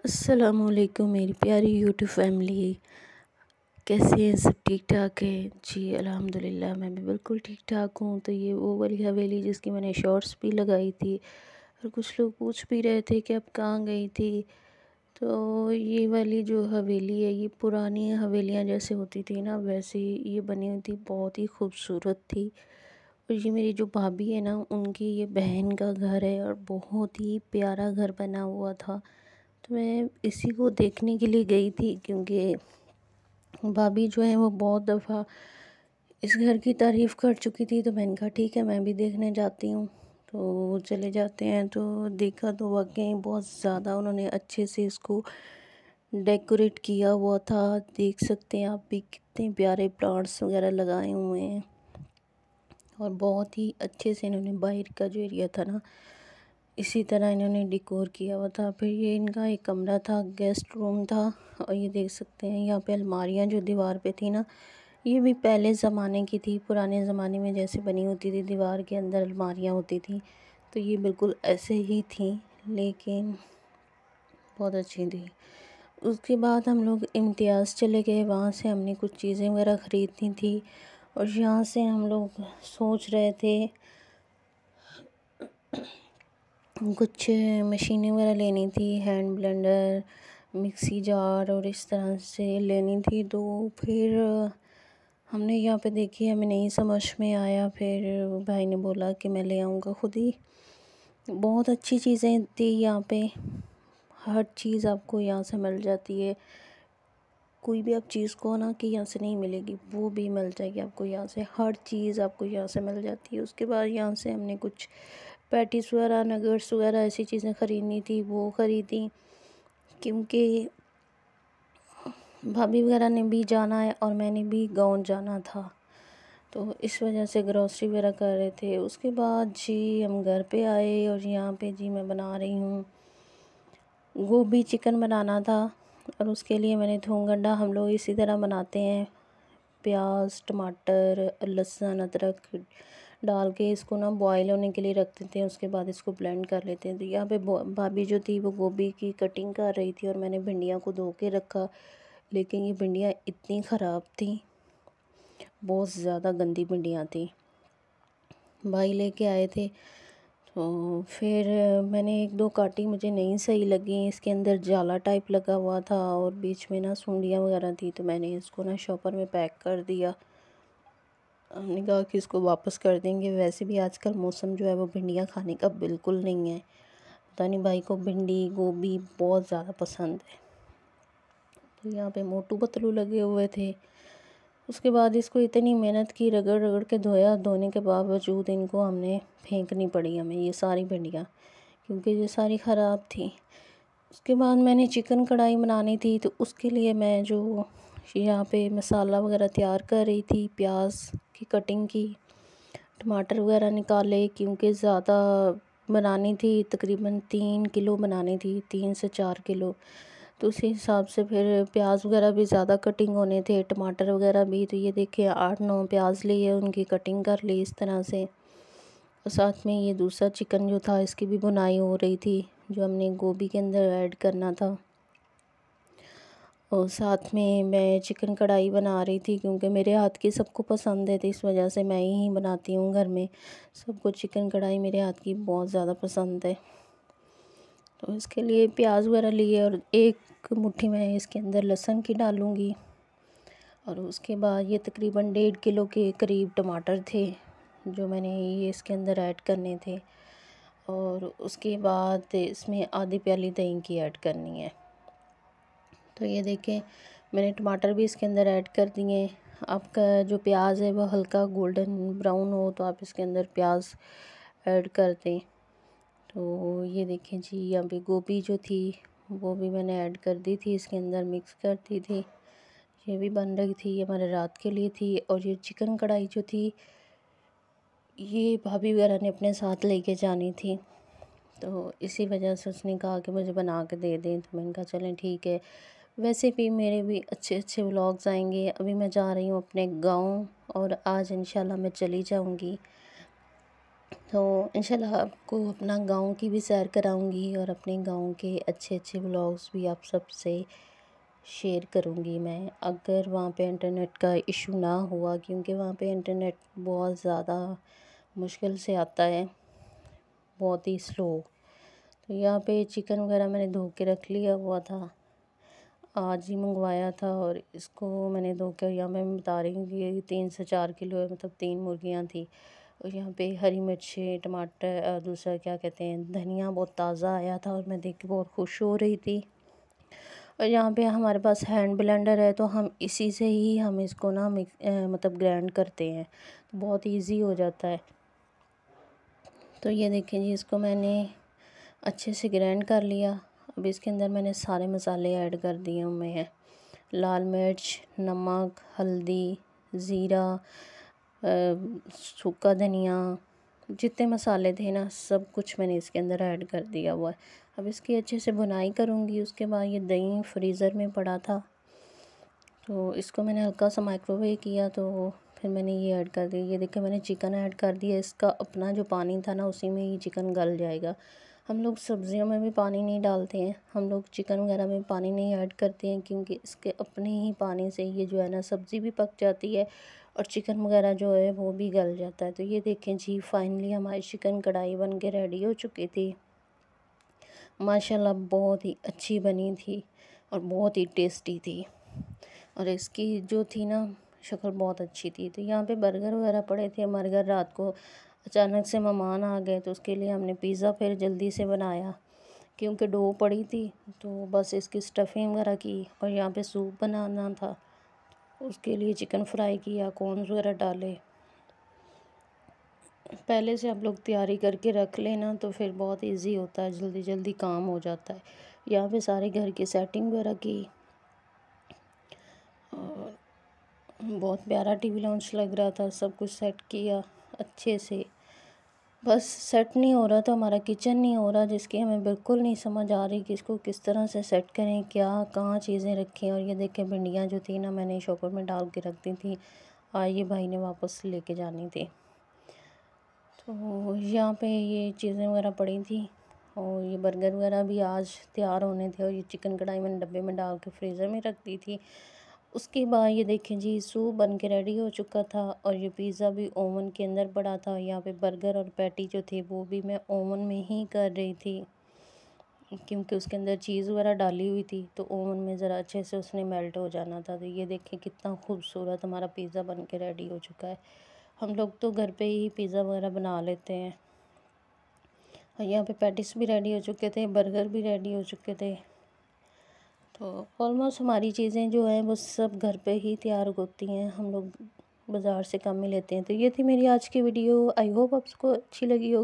अस्सलामुअलैकुम मेरी प्यारी यूट्यूब फैमिली। कैसे हैं? सब ठीक ठाक है जी? अल्हम्दुलिल्लाह मैं भी बिल्कुल ठीक ठाक हूँ। तो ये वो वाली हवेली जिसकी मैंने शॉर्ट्स भी लगाई थी और कुछ लोग पूछ भी रहे थे कि अब कहाँ गई थी। तो ये वाली जो हवेली है ये पुरानी हवेलियाँ जैसे होती थी ना वैसे ये बनी हुई थी, बहुत ही खूबसूरत थी। और ये मेरी जो भाभी है ना उनकी ये बहन का घर है और बहुत ही प्यारा घर बना हुआ था। तो मैं इसी को देखने के लिए गई थी क्योंकि भाभी जो है वो बहुत दफ़ा इस घर की तारीफ़ कर चुकी थी। तो मैंने कहा ठीक है मैं भी देखने जाती हूँ। तो चले जाते हैं। तो देखा तो वाकई बहुत ज़्यादा उन्होंने अच्छे से इसको डेकोरेट किया हुआ था। देख सकते हैं आप भी कितने प्यारे प्लांट्स वगैरह लगाए हुए हैं और बहुत ही अच्छे से इन्होंने बाहर का जो एरिया था ना इसी तरह इन्होंने डेकोर किया हुआ था। फिर ये इनका एक कमरा था, गेस्ट रूम था। और ये देख सकते हैं यहाँ पे अलमारियाँ जो दीवार पे थी ना ये भी पहले ज़माने की थी, पुराने ज़माने में जैसे बनी होती थी दीवार के अंदर अलमारियाँ होती थी। तो ये बिल्कुल ऐसे ही थी लेकिन बहुत अच्छी थी। उसके बाद हम लोग इम्तियाज़ चले गए, वहाँ से हमने कुछ चीज़ें वगैरह ख़रीदनी थी। और यहाँ से हम लोग सोच रहे थे कुछ मशीनें वगैरह लेनी थी, हैंड ब्लेंडर, मिक्सी जार और इस तरह से लेनी थी। तो फिर हमने यहाँ पे देखी, हमें नहीं समझ में आया। फिर भाई ने बोला कि मैं ले आऊँगा खुद ही। बहुत अच्छी चीज़ें थी यहाँ पे, हर चीज़ आपको यहाँ से मिल जाती है। कोई भी आप चीज़ को ना कि यहाँ से नहीं मिलेगी वो भी मिल जाएगी आपको यहाँ से, हर चीज़ आपको यहाँ से मिल जाती है। उसके बाद यहाँ से हमने कुछ पैटीज़ वगैरह, नगेट्स वगैरह ऐसी चीज़ें ख़रीदनी थी वो ख़रीदी क्योंकि भाभी वगैरह ने भी जाना है और मैंने भी गाँव जाना था। तो इस वजह से ग्रॉसरी वगैरह कर रहे थे। उसके बाद जी हम घर पे आए और यहाँ पे जी मैं बना रही हूँ गोभी चिकन बनाना था। और उसके लिए मैंने थूम गंढा, हम लोग इसी तरह बनाते हैं, प्याज, टमाटर, लहसुन, अदरक डाल के इसको ना बॉईल होने के लिए रख देते हैं। उसके बाद इसको ब्लेंड कर लेते हैं। तो यहाँ पे भाभी जो थी वो गोभी की कटिंग कर रही थी और मैंने भिंडियों को धो के रखा। लेकिन ये भिंडियाँ इतनी ख़राब थी, बहुत ज़्यादा गंदी भिंडियाँ थी। भाई लेके आए थे तो फिर मैंने एक दो काटी, मुझे नहीं सही लगी। इसके अंदर जाला टाइप लगा हुआ था और बीच में ना सुंडियाँ वगैरह थी। तो मैंने इसको ना शॉपर में पैक कर दिया। हमने कहा कि इसको वापस कर देंगे। वैसे भी आजकल मौसम जो है वो भिंडियाँ खाने का बिल्कुल नहीं है। पता नहीं भाई को भिंडी गोभी बहुत ज़्यादा पसंद है। तो यहाँ पे मोटू पतलू लगे हुए थे। उसके बाद इसको इतनी मेहनत की, रगड़ रगड़ के धोया, धोने के बावजूद इनको हमने फेंकनी पड़ी हमें ये सारी भिंडियाँ क्योंकि ये सारी ख़राब थी। उसके बाद मैंने चिकन कढ़ाई बनानी थी तो उसके लिए मैं जो यहाँ पे मसाला वगैरह तैयार कर रही थी, प्याज की कटिंग की, टमाटर वगैरह निकाले क्योंकि ज़्यादा बनानी थी, तकरीबन 3 किलो बनानी थी, 3 से 4 किलो। तो उसी हिसाब से फिर प्याज वगैरह भी ज़्यादा कटिंग होने थे, टमाटर वगैरह भी। तो ये देखिए 8-9 प्याज लिए, उनकी कटिंग कर ली इस तरह से। और साथ में ये दूसरा चिकन जो था इसकी भी बुनाई हो रही थी जो हमने गोभी के अंदर ऐड करना था। और साथ में मैं चिकन कढ़ाई बना रही थी क्योंकि मेरे हाथ की सबको पसंद है। तो इस वजह से मैं ही बनाती हूँ घर में, सबको चिकन कढ़ाई मेरे हाथ की बहुत ज़्यादा पसंद है। तो इसके लिए प्याज वगैरह लिए और एक मुट्ठी मैं इसके अंदर लहसुन की डालूँगी। और उसके बाद ये तकरीबन 1.5 किलो के करीब टमाटर थे जो मैंने ये इसके अंदर ऐड करने थे। और उसके बाद इसमें आधी प्याली दही की ऐड करनी है। तो ये देखें मैंने टमाटर भी इसके अंदर ऐड कर दिए। आपका जो प्याज है वो हल्का गोल्डन ब्राउन हो तो आप इसके अंदर प्याज ऐड कर दें। तो ये देखें जी यहाँ पे गोभी जो थी वो भी मैंने ऐड कर दी थी, इसके अंदर मिक्स कर दी थी। ये भी बन रही थी, ये हमारे रात के लिए थी। और ये चिकन कढ़ाई जो थी ये भाभी वगैरह ने अपने साथ लेके जानी थी। तो इसी वजह से उसने कहा कि मुझे बना के दे दें। तो मैंने कहा चलें ठीक है। वैसे भी मेरे भी अच्छे अच्छे व्लॉग्स आएंगे। अभी मैं जा रही हूँ अपने गाँव और आज इंशाल्लाह मैं चली जाऊँगी। तो इंशाल्लाह आपको अपना गांव की भी सैर कराऊंगी और अपने गांव के अच्छे अच्छे व्लॉग्स भी आप सबसे शेयर करूंगी मैं, अगर वहाँ पे इंटरनेट का इशू ना हुआ, क्योंकि वहाँ पे इंटरनेट बहुत ज़्यादा मुश्किल से आता है, बहुत ही स्लो। तो यहाँ पे चिकन वगैरह मैंने धो के रख लिया हुआ था, आज ही मंगवाया था और इसको मैंने धो के यहाँ पे मैं बता रही हूँ कि 3 से 4 किलो है, मतलब 3 मुर्गियाँ थी। और यहाँ पे हरी मिर्ची, टमाटर, दूसरा क्या कहते हैं, धनिया बहुत ताज़ा आया था और मैं देख के बहुत खुश हो रही थी। और यहाँ पे हमारे पास हैंड ब्लेंडर है, तो हम इसी से ही हम इसको ना मतलब ग्राइंड करते हैं, तो बहुत इजी हो जाता है। तो ये देखें जी, इसको मैंने अच्छे से ग्राइंड कर लिया। अब इसके अंदर मैंने सारे मसाले ऐड कर दिए हुए हैं, लाल मिर्च, नमक, हल्दी, ज़ीरा, सूखा धनिया, जितने मसाले थे ना सब कुछ मैंने इसके अंदर ऐड कर दिया हुआ है। अब इसकी अच्छे से भुनाई करूँगी। उसके बाद ये दही फ्रीज़र में पड़ा था, तो इसको मैंने हल्का सा माइक्रोवेव किया, तो फिर मैंने ये ऐड कर दिया। ये देखिए मैंने चिकन ऐड कर दिया। इसका अपना जो पानी था ना उसी में ही चिकन गल जाएगा। हम लोग सब्ज़ियों में भी पानी नहीं डालते हैं, हम लोग चिकन वगैरह में पानी नहीं ऐड करते हैं, क्योंकि इसके अपने ही पानी से ये जो है ना सब्ज़ी भी पक जाती है और चिकन वगैरह जो है वो भी गल जाता है। तो ये देखें जी, फाइनली हमारी चिकन कढ़ाई बन के रेडी हो चुकी थी। माशाल्लाह बहुत ही अच्छी बनी थी और बहुत ही टेस्टी थी, और इसकी जो थी ना शक्ल बहुत अच्छी थी। तो यहाँ पे बर्गर वगैरह पड़े थे। बर्गर रात को अचानक से मेहमान आ गए, तो उसके लिए हमने पिज़्ज़ा फिर जल्दी से बनाया, क्योंकि डो पड़ी थी, तो बस इसकी स्टफिंग वगैरह की। और यहाँ पे सूप बनाना था, उसके लिए चिकन फ्राई किया, कॉर्नस वगैरह डाले। पहले से आप लोग तैयारी करके रख लेना तो फिर बहुत इजी होता है, जल्दी जल्दी काम हो जाता है। यहाँ पे सारे घर की सेटिंग वगैरह की और बहुत प्यारा टीवी लॉन्च लग रहा था। सब कुछ सेट किया अच्छे से, बस सेट नहीं हो रहा था, हमारा किचन नहीं हो रहा, जिसकी हमें बिल्कुल नहीं समझ आ रही कि इसको किस तरह से सेट करें, क्या कहाँ चीज़ें रखें। और ये देखें भिंडियाँ जो थी ना मैंने शॉपर में डाल के रख दी थी, आज ये भाई ने वापस लेके जानी थी। तो यहाँ पे ये चीज़ें वगैरह पड़ी थी और ये बर्गर वगैरह भी आज तैयार होने थे। और ये चिकन कढ़ाई मैंने डब्बे में डाल के फ्रीज़र में रख दी थी। उसके बाद ये देखें जी, सूप बन के रेडी हो चुका था और ये पिज़्ज़ा भी ओवन के अंदर पड़ा था। यहाँ पे बर्गर और पैटी जो थे वो भी मैं ओवन में ही कर रही थी, क्योंकि उसके अंदर चीज़ वगैरह डाली हुई थी, तो ओवन में ज़रा अच्छे से उसने मेल्ट हो जाना था। तो ये देखें कितना खूबसूरत हमारा पिज़्ज़ा बन के रेडी हो चुका है। हम लोग तो घर पे ही पिज़्ज़ा वगैरह बना लेते हैं। और यहाँ पे पैटिस भी रेडी हो चुके थे, बर्गर भी रेडी हो चुके थे। तो ऑलमोस्ट हमारी चीज़ें जो हैं वो सब घर पे ही तैयार होती हैं, हम लोग बाज़ार से कम ही लेते हैं। तो ये थी मेरी आज की वीडियो, आई होप आपको अच्छी लगी होगी।